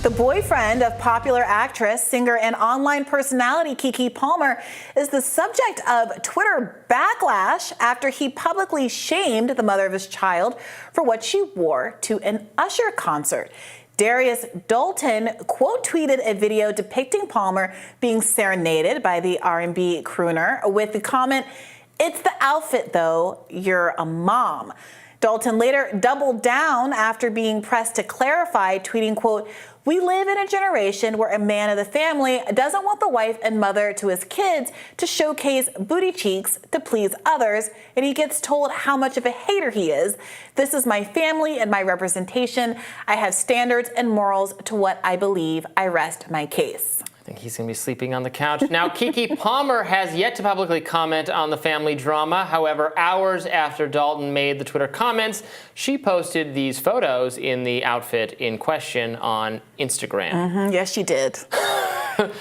The boyfriend of popular actress, singer, and online personality Keke Palmer is the subject of Twitter backlash after he publicly shamed the mother of his child for what she wore to an Usher concert. Darius quote tweeted a video depicting Palmer being serenaded by the R&B crooner with the comment, "It's the outfit though, you're a mom." Dalton later doubled down after being pressed to clarify, tweeting, quote, "We live in a generation where a man of the family doesn't want the wife and mother to his kids to showcase booty cheeks to please others, and he gets told how much of a hater he is. This is my family and my representation. I have standards and morals to what I believe. I rest my case." I think he's going to be sleeping on the couch. Now, Keke Palmer has yet to publicly comment on the family drama. However, hours after Dalton made the Twitter comments, she posted these photos in the outfit in question on Instagram. Yes, she did.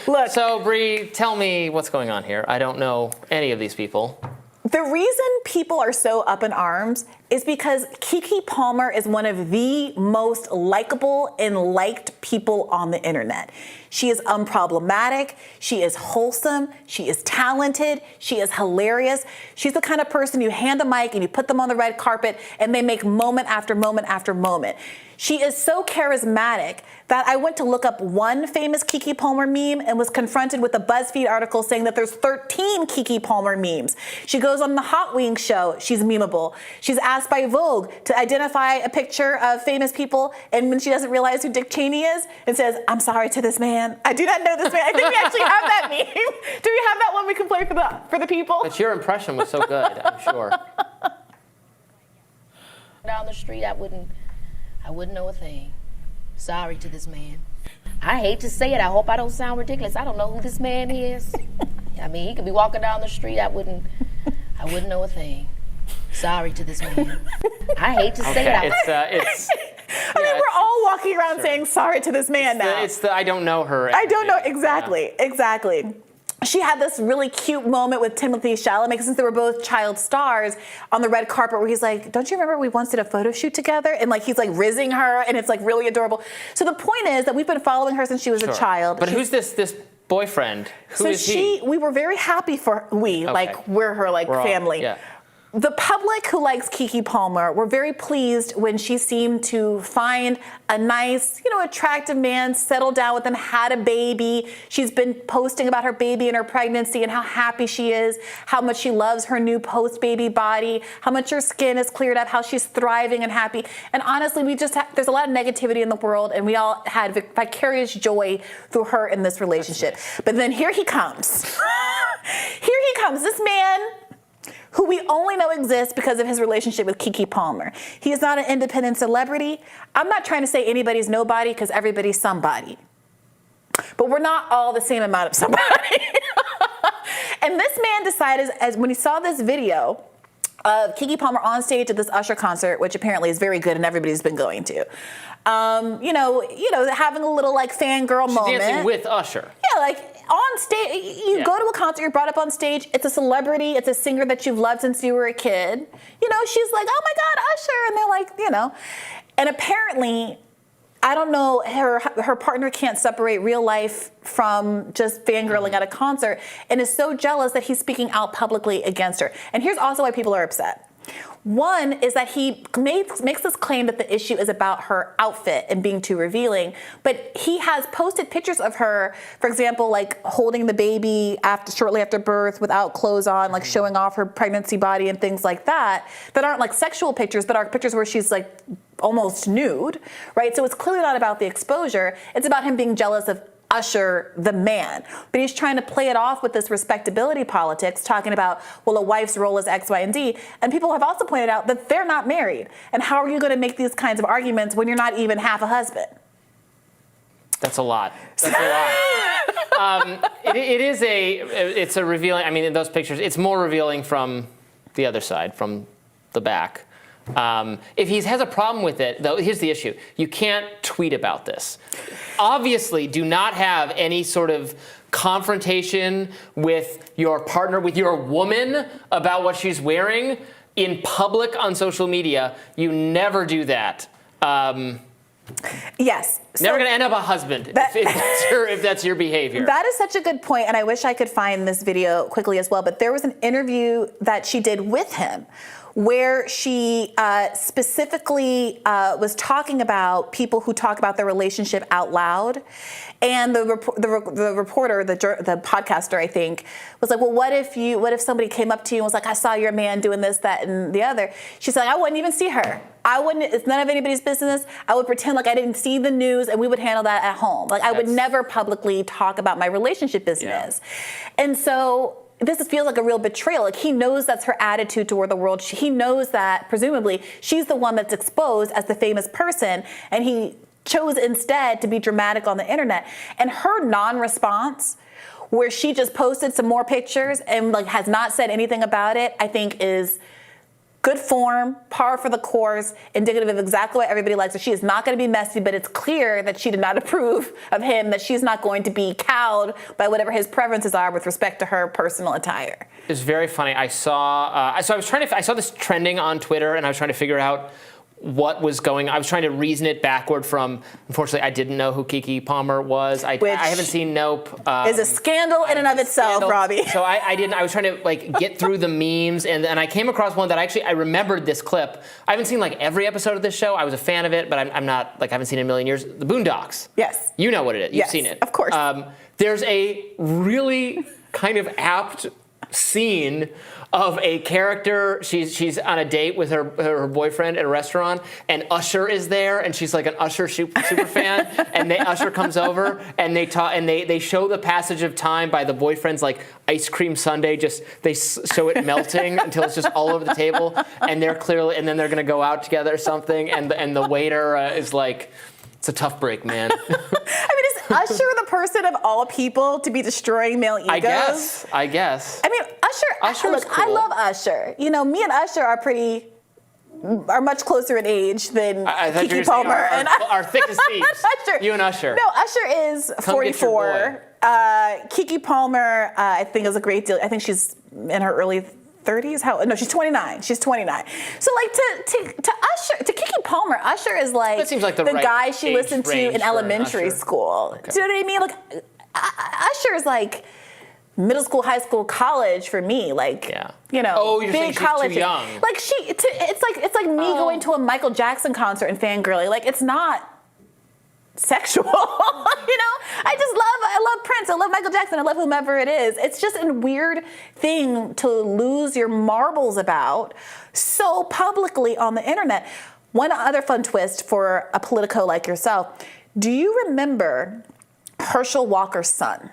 Look. So, Bree, tell me what's going on here. I don't know any of these people. The reason people are so up in arms is because Keke Palmer is one of the most likable and liked people on the internet. She is unproblematic. She is wholesome. She is talented. She is hilarious. She's the kind of person you hand a mic and you put them on the red carpet and they make moment after moment after moment. She is so charismatic that I went to look up one famous Keke Palmer meme and was confronted with a BuzzFeed article saying that there's 13 Keke Palmer memes. She goes on the Hot Wings show. She's memeable. She's asked by Vogue to identify a picture of famous people, and when she doesn't realize who Dick Cheney is, and says, "I'm sorry to this man. I do not know this man." I think we actually have that meme. Do we have that one we can play for the people? But your impression was so good, I'm sure. Down the street, I wouldn't know a thing. Sorry to this man. I hate to say it. I hope I don't sound ridiculous. I don't know who this man is. I mean, he could be walking down the street. I wouldn't know a thing. Sorry to this man. I hate to say it. We're all walking around saying sorry to this man now. I don't know her. I don't know. Exactly. She had this really cute moment with Timothée Chalamet, since they were both child stars, on the red carpet, where he's like, "Don't you remember we once did a photo shoot together?" And like he's like rizzing her, and it's like really adorable. So the point is that we've been following her since she was a child. But who's this boyfriend? Who is he? We were very happy for we're her family. Yeah. The public who likes Keke Palmer were very pleased when she seemed to find a nice, attractive man, settle down with him, had a baby. She's been posting about her baby and her pregnancy and how happy she is, how much she loves her new post-baby body, how much her skin is cleared up, how she's thriving and happy. And honestly, there's a lot of negativity in the world, and we all had vicarious joy through her in this relationship. But then here he comes. Here he comes, this man who we only know exists because of his relationship with Keke Palmer. He is not an independent celebrity. I'm not trying to say anybody's nobody, because everybody's somebody. But we're not all the same amount of somebody. And this man decided, when he saw this video of Keke Palmer on stage at this Usher concert, which apparently is very good and everybody's been going to, having a little fangirl moment. Dancing with Usher. Yeah, on stage, you go to a concert, you're brought up on stage, it's a celebrity, it's a singer that you've loved since you were a kid. She's like, "Oh my God, Usher," and they're like, And apparently, I don't know, her partner can't separate real life from just fangirling at a concert, and is so jealous that he's speaking out publicly against her. And here's also why people are upset. One is that he makes this claim that the issue is about her outfit and being too revealing, but he has posted pictures of her, for example, holding the baby shortly after birth without clothes on, showing off her pregnancy body and things like that aren't sexual pictures, but are pictures where she's almost nude, right? So it's clearly not about the exposure. It's about him being jealous of Usher, the man. But he's trying to play it off with this respectability politics, talking about, well, a wife's role is X, Y, and Z. And people have also pointed out that they're not married. And how are you going to make these kinds of arguments when you're not even half a husband? That's a lot. That's a lot. It's a revealing, in those pictures, it's more revealing from the other side, from the back. If he has a problem with it, though, here's the issue. You can't tweet about this. Obviously, do not have any sort of confrontation with your partner, with your woman, about what she's wearing in public on social media. You never do that. Yes. Never going to end up a husband if that's your behavior. That is such a good point, and I wish I could find this video quickly as well, but there was an interview that she did with him where she specifically was talking about people who talk about their relationship out loud. And the reporter, the podcaster, I think, was like, well, what if somebody came up to you and was like, I saw your man doing this, that, and the other. She's like, I wouldn't even see her. It's none of anybody's business. I would pretend like I didn't see the news, and we would handle that at home. Like, I would never publicly talk about my relationship business. Yeah. And so this feels like a real betrayal. Like, he knows that's her attitude toward the world. He knows that, presumably, she's the one that's exposed as the famous person, and he chose instead to be dramatic on the internet. And her non-response, where she just posted some more pictures and like has not said anything about it, I think is good form, par for the course, indicative of exactly what everybody likes. So she is not going to be messy, but it's clear that she did not approve of him, that she's not going to be cowed by whatever his preferences are with respect to her personal attire. It's very funny. I saw this trending on Twitter, and I was trying to figure out what was going on. I was trying to reason it backward from, unfortunately, I didn't know who Keke Palmer was. I haven't seen Nope. Is a scandal in and of itself, Robbie. So I didn't. I was trying to like get through the memes, and I came across one that I remembered this clip. I haven't seen like every episode of this show. I was a fan of it, but I'm not, like, I haven't seen it in a million years. The Boondocks. Yes. You know what it is. You've seen it. Of course. There's a really kind of apt scene of a character. She's on a date with her boyfriend at a restaurant, and Usher is there, and she's like an Usher super fan. And Usher comes over, and they show the passage of time by the boyfriend's like ice cream sundae. They show it melting until it's just all over the table, and then they're gonna go out together or something. And the waiter is like, it's a tough break, man. I mean, is Usher the person of all people to be destroying male egos? I guess. I mean, Usher look, cool. I love Usher. You know, me and Usher are much closer in age than Keke Palmer. Our thickest thieves. Usher. You and Usher. No, Usher is 44. Keke Palmer, I think, is a great deal. I think she's in her early 30s. No, she's 29. She's 29. So like to Usher, to Keke Palmer, Usher is like, that seems like the right guy she listened to in elementary school. Okay. Do you know what I mean? Like Usher is like middle school, high school, college for me. Like, you know, you're big saying college. She's too young. Like it's like me going to a Michael Jackson concert and fangirling. Like, it's not sexual. You know, I love Prince, I love Michael Jackson, I love whomever it is. It's just a weird thing to lose your marbles about so publicly on the internet. One other fun twist for a politico like yourself. Do you remember Herschel Walker's son?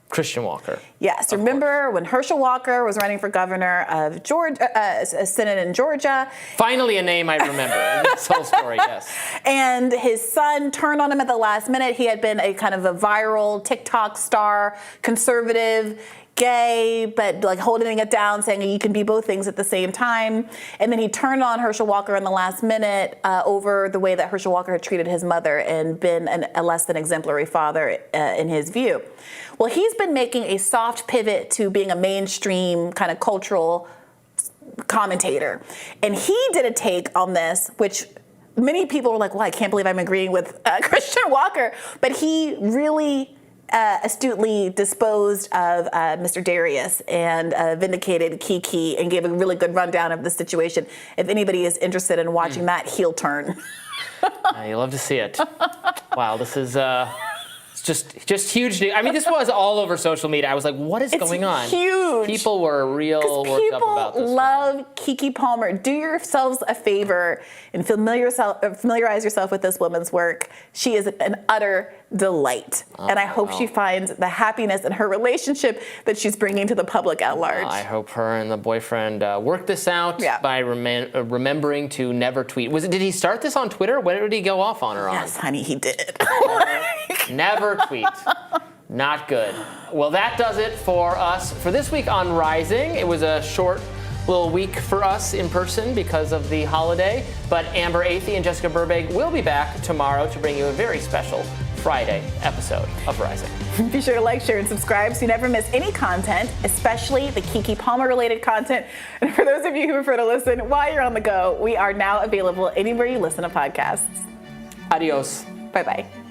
Christian Walker. Yes. Remember when Herschel Walker was running for governor of Georgia, Senate in Georgia? Finally, a name I remember in this whole story, yes. And his son turned on him at the last minute. He had been a kind of a viral TikTok star, conservative, gay, but like holding it down, saying you can be both things at the same time. And then he turned on Herschel Walker in the last minute over the way that Herschel Walker had treated his mother and been a less than exemplary father in his view. Well, he's been making a soft pivot to being a mainstream kind of cultural commentator. And he did a take on this, which many people were like, well, I can't believe I'm agreeing with Christian Walker. But he really astutely disposed of Mr. Darius and vindicated Keke and gave a really good rundown of the situation. If anybody is interested in watching that heel turn. You love to see it. Wow, this is just huge news. I mean, this was all over social media. I was like, what is going on? It's huge. People were real worked up about this. People love Keke Palmer. Do yourselves a favor and familiarize yourself with this woman's work. She is an utter delight. And I hope she finds the happiness in her relationship that she's bringing to the public at large. I hope her and the boyfriend work this out by remembering to never tweet. Did he start this on Twitter? When did he go off on her on? Yes, honey, he did. Never tweet. Not good. Well, that does it for us for this week on Rising. It was a short little week for us in person because of the holiday, but Amber Athey and Jessica Burbank will be back tomorrow to bring you a very special Friday episode of Rising. Be sure to like, share, and subscribe so you never miss any content, especially the Keke Palmer-related content. And for those of you who prefer to listen while you're on the go, we are now available anywhere you listen to podcasts. Adios. Bye-bye.